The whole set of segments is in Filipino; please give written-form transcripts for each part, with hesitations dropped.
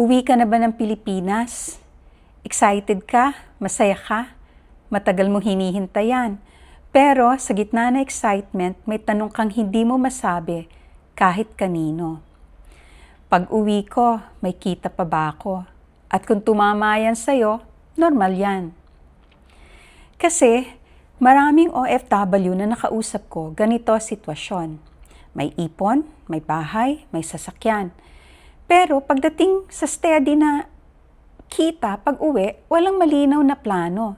Uwi ka na ba ng Pilipinas? Excited ka? Masaya ka? Matagal mong hinihintayan. Pero sa gitna ng excitement, may tanong kang hindi mo masabi kahit kanino. Pag uwi ko, may kita pa ba ako? At kung tumama yan sa'yo, normal yan. Kasi maraming OFW na nakausap ko, ganito sitwasyon. May ipon, may bahay, may sasakyan. Pero pagdating sa steady na kita pag uwi, walang malinaw na plano.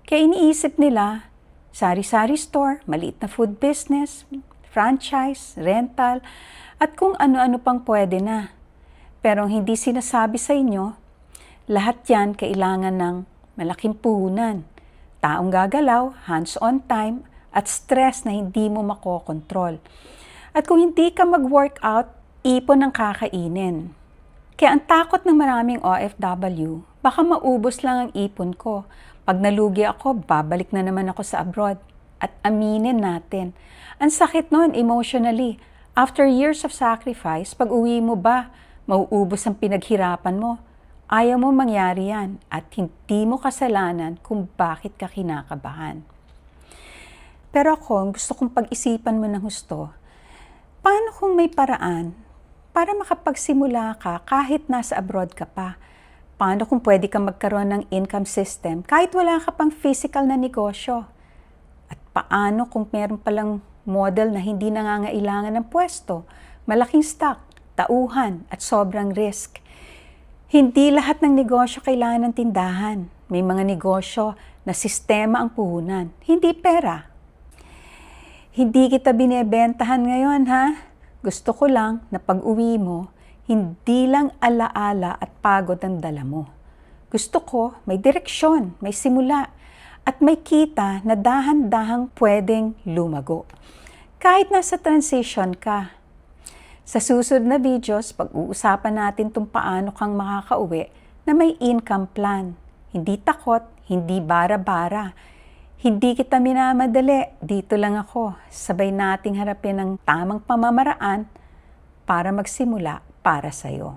Kaya iniisip nila, sari-sari store, maliit na food business, franchise, rental, at kung ano-ano pang pwede na. Pero hindi sinasabi sa inyo, lahat yan kailangan ng malaking puhunan, taong gagalaw, hands-on time, at stress na hindi mo makokontrol. At kung hindi ka mag-workout, ipon ang kakainin. Kaya ang takot ng maraming OFW, baka maubos lang ang ipon ko. Pag nalugi ako, babalik na naman ako sa abroad. At aminin natin, ang sakit nun emotionally. After years of sacrifice, pag uwi mo ba, mauubos ang pinaghirapan mo. Ayaw mo mangyari yan at hindi mo kasalanan kung bakit ka kinakabahan. Pero ako, gusto kong pag-isipan mo ng husto, paano kung may paraan para makapagsimula ka kahit nasa abroad ka pa? Paano kung pwede kang magkaroon ng income system kahit wala ka pang physical na negosyo? At paano kung meron palang model na hindi nangangailangan ng pwesto, malaking stock, tauhan at sobrang risk? Hindi lahat ng negosyo kailangan ng tindahan. May mga negosyo na sistema ang puhunan, hindi pera. Hindi kita binebentahan ngayon, ha? Gusto ko lang na pag-uwi mo, hindi lang alaala at pagod ang dala mo. Gusto ko may direksyon, may simula, at may kita na dahan-dahang pwedeng lumago. Kahit nasa transition ka. Sa susunod na videos, pag-uusapan natin kung paano kang makakauwi na may income plan. Hindi takot, hindi bara-bara. Hindi kita minamadali, dito lang ako. Sabay nating harapin ang tamang pamamaraan para magsimula para sa'yo.